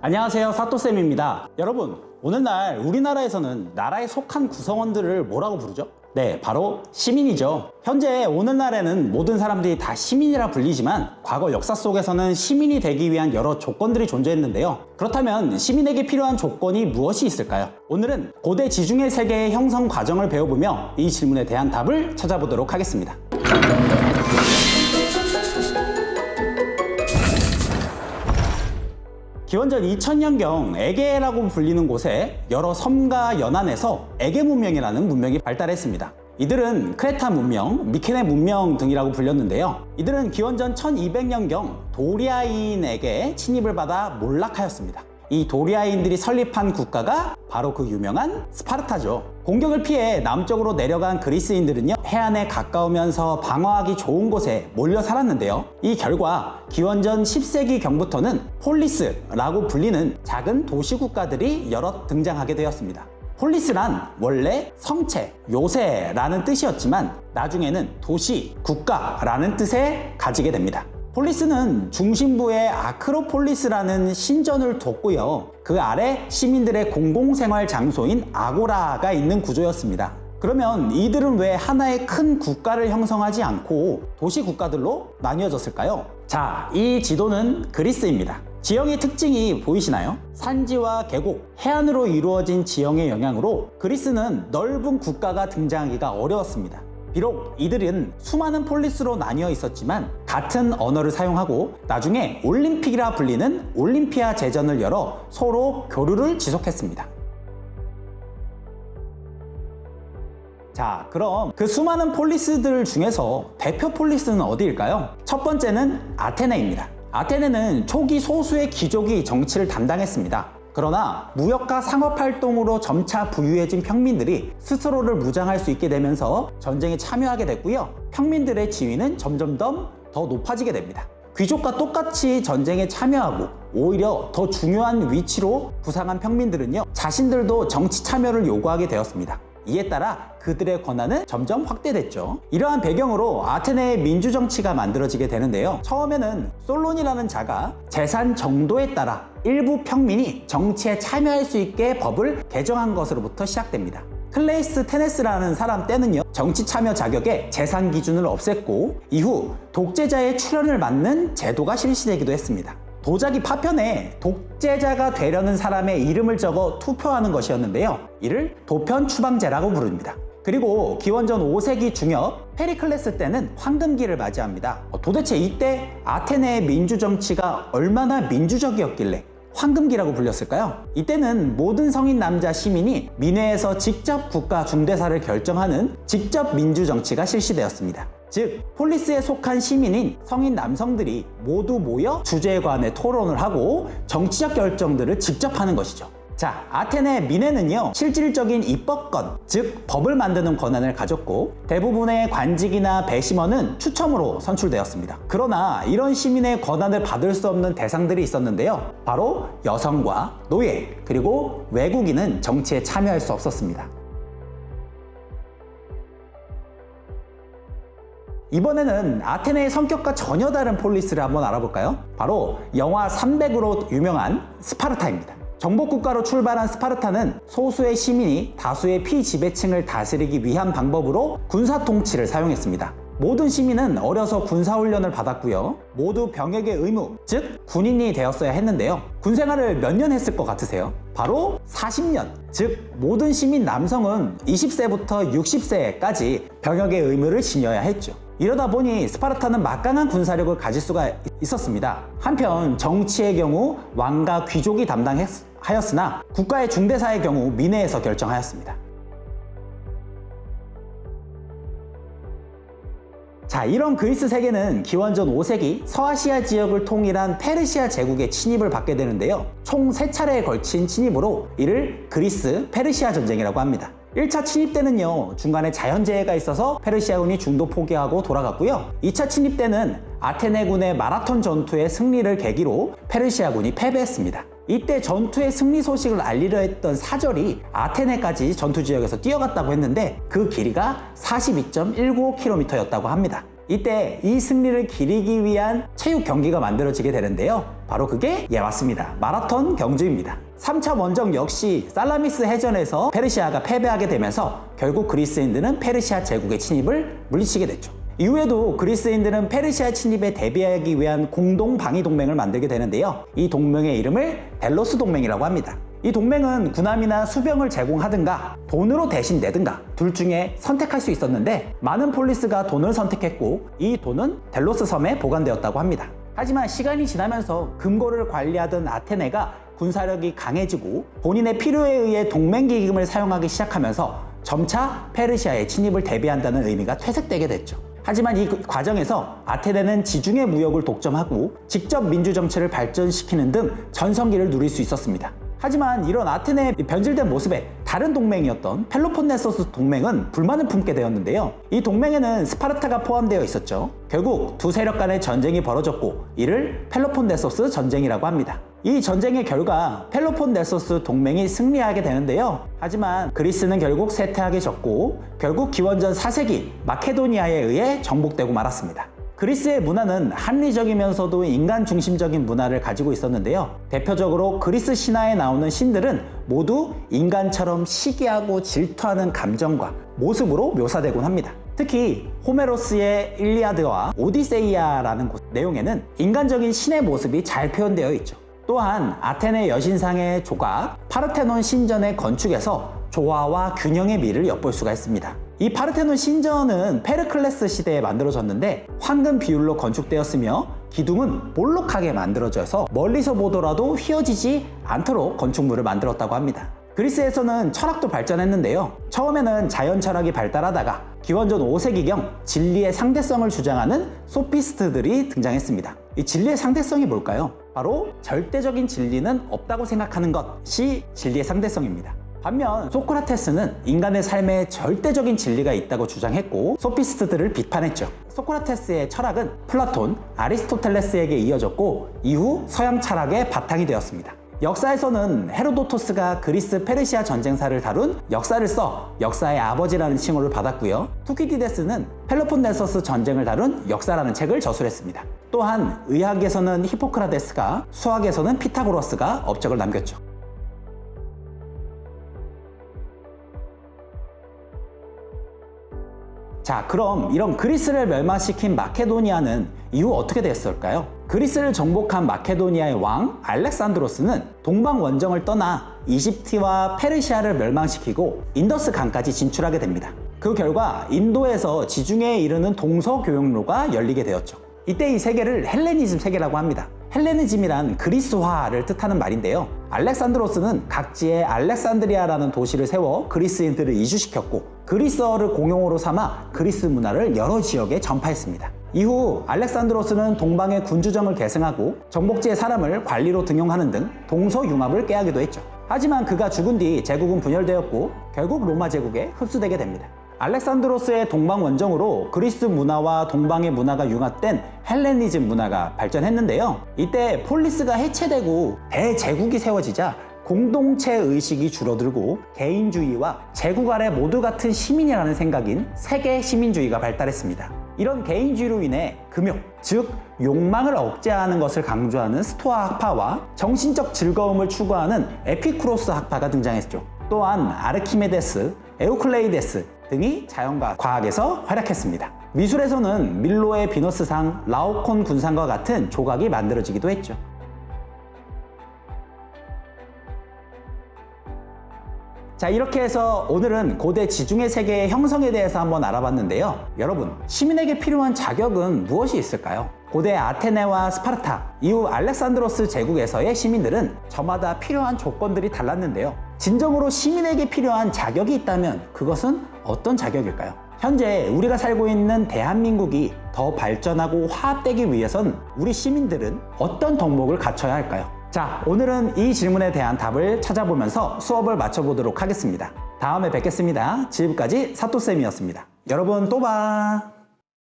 안녕하세요, 사토쌤입니다. 여러분, 오늘날 우리나라에서는 나라에 속한 구성원들을 뭐라고 부르죠? 네, 바로 시민이죠. 현재 오늘날에는 모든 사람들이 다 시민이라 불리지만 과거 역사 속에서는 시민이 되기 위한 여러 조건들이 존재했는데요. 그렇다면 시민에게 필요한 조건이 무엇이 있을까요? 오늘은 고대 지중해 세계의 형성 과정을 배워보며 이 질문에 대한 답을 찾아보도록 하겠습니다. 기원전 2000년경 에게라고 불리는 곳에 여러 섬과 연안에서 에게 문명이라는 문명이 발달했습니다. 이들은 크레타 문명, 미케네 문명 등이라고 불렸는데요. 이들은 기원전 1200년경 도리아인에게 침입을 받아 몰락하였습니다. 이 도리아인들이 설립한 국가가 바로 그 유명한 스파르타죠. 공격을 피해 남쪽으로 내려간 그리스인들은요, 해안에 가까우면서 방어하기 좋은 곳에 몰려 살았는데요. 이 결과 기원전 10세기 경부터는 폴리스라고 불리는 작은 도시 국가들이 여럿 등장하게 되었습니다. 폴리스란 원래 성체, 요새라는 뜻이었지만 나중에는 도시, 국가라는 뜻에 가지게 됩니다. 폴리스는 중심부에 아크로폴리스라는 신전을 뒀고요. 그 아래 시민들의 공공생활 장소인 아고라가 있는 구조였습니다. 그러면 이들은 왜 하나의 큰 국가를 형성하지 않고 도시 국가들로 나뉘어졌을까요? 자, 이 지도는 그리스입니다. 지형의 특징이 보이시나요? 산지와 계곡, 해안으로 이루어진 지형의 영향으로 그리스는 넓은 국가가 등장하기가 어려웠습니다. 비록 이들은 수많은 폴리스로 나뉘어 있었지만 같은 언어를 사용하고 나중에 올림픽이라 불리는 올림피아 제전을 열어 서로 교류를 지속했습니다. 자, 그럼 그 수많은 폴리스들 중에서 대표 폴리스는 어디일까요? 첫 번째는 아테네입니다. 아테네는 초기 소수의 귀족이 정치를 담당했습니다. 그러나 무역과 상업활동으로 점차 부유해진 평민들이 스스로를 무장할 수 있게 되면서 전쟁에 참여하게 됐고요. 평민들의 지위는 점점 더 높아지게 됩니다. 귀족과 똑같이 전쟁에 참여하고 오히려 더 중요한 위치로 부상한 평민들은요, 자신들도 정치 참여를 요구하게 되었습니다. 이에 따라 그들의 권한은 점점 확대됐죠. 이러한 배경으로 아테네의 민주정치가 만들어지게 되는데요. 처음에는 솔론이라는 자가 재산 정도에 따라 일부 평민이 정치에 참여할 수 있게 법을 개정한 것으로부터 시작됩니다. 클레이스 테네스라는 사람 때는요, 정치 참여 자격의 재산 기준을 없앴고 이후 독재자의 출연을 막는 제도가 실시되기도 했습니다. 도자기 파편에 독재자가 되려는 사람의 이름을 적어 투표하는 것이었는데요. 이를 도편 추방제라고 부릅니다. 그리고 기원전 5세기 중엽 페리클레스 때는 황금기를 맞이합니다. 도대체 이때 아테네의 민주정치가 얼마나 민주적이었길래 황금기라고 불렸을까요? 이때는 모든 성인 남자 시민이 민회에서 직접 국가 중대사를 결정하는 직접 민주정치가 실시되었습니다. 즉, 폴리스에 속한 시민인 성인 남성들이 모두 모여 주제에 관해 토론을 하고 정치적 결정들을 직접 하는 것이죠. 자, 아테네 민회는요, 실질적인 입법권, 즉 법을 만드는 권한을 가졌고 대부분의 관직이나 배심원은 추첨으로 선출되었습니다. 그러나 이런 시민의 권한을 받을 수 없는 대상들이 있었는데요. 바로 여성과 노예, 그리고 외국인은 정치에 참여할 수 없었습니다. 이번에는 아테네의 성격과 전혀 다른 폴리스를 한번 알아볼까요? 바로 영화 300으로 유명한 스파르타입니다. 정복국가로 출발한 스파르타는 소수의 시민이 다수의 피지배층을 다스리기 위한 방법으로 군사 통치를 사용했습니다. 모든 시민은 어려서 군사훈련을 받았고요. 모두 병역의 의무, 즉 군인이 되었어야 했는데요. 군생활을 몇 년 했을 것 같으세요? 바로 40년! 즉 모든 시민 남성은 20세부터 60세까지 병역의 의무를 지녀야 했죠. 이러다 보니 스파르타는 막강한 군사력을 가질 수가 있었습니다. 한편 정치의 경우 왕과 귀족이 담당하였으나 국가의 중대사의 경우 민회에서 결정하였습니다. 자, 이런 그리스 세계는 기원전 5세기 서아시아 지역을 통일한 페르시아 제국의 침입을 받게 되는데요. 총 3차례에 걸친 침입으로 이를 그리스 페르시아 전쟁이라고 합니다. 1차 침입 때는요, 중간에 자연재해가 있어서 페르시아군이 중도 포기하고 돌아갔고요. 2차 침입 때는 아테네군의 마라톤 전투의 승리를 계기로 페르시아군이 패배했습니다. 이때 전투의 승리 소식을 알리려 했던 사절이 아테네까지 전투지역에서 뛰어갔다고 했는데 그 길이가 42.195km였다고 합니다. 이때 이 승리를 기리기 위한 체육 경기가 만들어지게 되는데요. 바로 그게 맞습니다. 마라톤 경주입니다. 3차 원정 역시 살라미스 해전에서 페르시아가 패배하게 되면서 결국 그리스인들은 페르시아 제국의 침입을 물리치게 됐죠. 이후에도 그리스인들은 페르시아 침입에 대비하기 위한 공동 방위 동맹을 만들게 되는데요. 이 동맹의 이름을 델로스 동맹이라고 합니다. 이 동맹은 군함이나 수병을 제공하든가 돈으로 대신 내든가 둘 중에 선택할 수 있었는데 많은 폴리스가 돈을 선택했고 이 돈은 델로스 섬에 보관되었다고 합니다. 하지만 시간이 지나면서 금고를 관리하던 아테네가 군사력이 강해지고 본인의 필요에 의해 동맹기금을 사용하기 시작하면서 점차 페르시아의 침입을 대비한다는 의미가 퇴색되게 됐죠. 하지만 이 과정에서 아테네는 지중해 무역을 독점하고 직접 민주 정치를 발전시키는 등 전성기를 누릴 수 있었습니다. 하지만 이런 아테네의 변질된 모습에 다른 동맹이었던 펠로폰네소스 동맹은 불만을 품게 되었는데요. 이 동맹에는 스파르타가 포함되어 있었죠. 결국 두 세력 간의 전쟁이 벌어졌고 이를 펠로폰네소스 전쟁이라고 합니다. 이 전쟁의 결과 펠로폰네소스 동맹이 승리하게 되는데요. 하지만 그리스는 결국 쇠퇴하게 졌고 결국 기원전 4세기 마케도니아에 의해 정복되고 말았습니다. 그리스의 문화는 합리적이면서도 인간 중심적인 문화를 가지고 있었는데요. 대표적으로 그리스 신화에 나오는 신들은 모두 인간처럼 시기하고 질투하는 감정과 모습으로 묘사되곤 합니다. 특히 호메로스의 일리아드와 오디세이아라는 내용에는 인간적인 신의 모습이 잘 표현되어 있죠. 또한 아테네 여신상의 조각 파르테논 신전의 건축에서 조화와 균형의 미를 엿볼 수가 있습니다. 이 파르테논 신전은 페르클레스 시대에 만들어졌는데 황금 비율로 건축되었으며 기둥은 볼록하게 만들어져서 멀리서 보더라도 휘어지지 않도록 건축물을 만들었다고 합니다. 그리스에서는 철학도 발전했는데요. 처음에는 자연 철학이 발달하다가 기원전 5세기경 진리의 상대성을 주장하는 소피스트들이 등장했습니다. 이 진리의 상대성이 뭘까요? 바로 절대적인 진리는 없다고 생각하는 것이 진리의 상대성입니다. 반면 소크라테스는 인간의 삶에 절대적인 진리가 있다고 주장했고 소피스트들을 비판했죠. 소크라테스의 철학은 플라톤, 아리스토텔레스에게 이어졌고 이후 서양 철학의 바탕이 되었습니다. 역사에서는 헤로도토스가 그리스 페르시아 전쟁사를 다룬 역사를 써 역사의 아버지라는 칭호를 받았고요. 투키디데스는 펠로폰네소스 전쟁을 다룬 역사라는 책을 저술했습니다. 또한 의학에서는 히포크라테스가, 수학에서는 피타고라스가 업적을 남겼죠. 자, 그럼 이런 그리스를 멸망시킨 마케도니아는 이후 어떻게 됐을까요? 그리스를 정복한 마케도니아의 왕 알렉산드로스는 동방 원정을 떠나 이집트와 페르시아를 멸망시키고 인더스 강까지 진출하게 됩니다. 그 결과 인도에서 지중해에 이르는 동서교역로가 열리게 되었죠. 이때 이 세계를 헬레니즘 세계라고 합니다. 헬레니즘이란 그리스화를 뜻하는 말인데요. 알렉산드로스는 각지에 알렉산드리아라는 도시를 세워 그리스인들을 이주시켰고 그리스어를 공용어로 삼아 그리스 문화를 여러 지역에 전파했습니다. 이후 알렉산드로스는 동방의 군주정을 계승하고 정복지의 사람을 관리로 등용하는 등 동서융합을 꾀하기도 했죠. 하지만 그가 죽은 뒤 제국은 분열되었고 결국 로마 제국에 흡수되게 됩니다. 알렉산드로스의 동방 원정으로 그리스 문화와 동방의 문화가 융합된 헬레니즘 문화가 발전했는데요. 이때 폴리스가 해체되고 대제국이 세워지자 공동체 의식이 줄어들고 개인주의와 제국 아래 모두 같은 시민이라는 생각인 세계 시민주의가 발달했습니다. 이런 개인주의로 인해 금욕, 즉 욕망을 억제하는 것을 강조하는 스토아 학파와 정신적 즐거움을 추구하는 에피쿠로스 학파가 등장했죠. 또한 아르키메데스, 에우클레이데스 등이 자연과 과학에서 활약했습니다. 미술에서는 밀로의 비너스상, 라오콘 군상과 같은 조각이 만들어지기도 했죠. 자, 이렇게 해서 오늘은 고대 지중해 세계의 형성에 대해서 한번 알아봤는데요. 여러분, 시민에게 필요한 자격은 무엇이 있을까요? 고대 아테네와 스파르타, 이후 알렉산드로스 제국에서의 시민들은 저마다 필요한 조건들이 달랐는데요. 진정으로 시민에게 필요한 자격이 있다면 그것은 어떤 자격일까요? 현재 우리가 살고 있는 대한민국이 더 발전하고 화합되기 위해선 우리 시민들은 어떤 덕목을 갖춰야 할까요? 자, 오늘은 이 질문에 대한 답을 찾아보면서 수업을 마쳐보도록 하겠습니다. 다음에 뵙겠습니다. 지금까지 사토쌤이었습니다. 여러분 또 봐!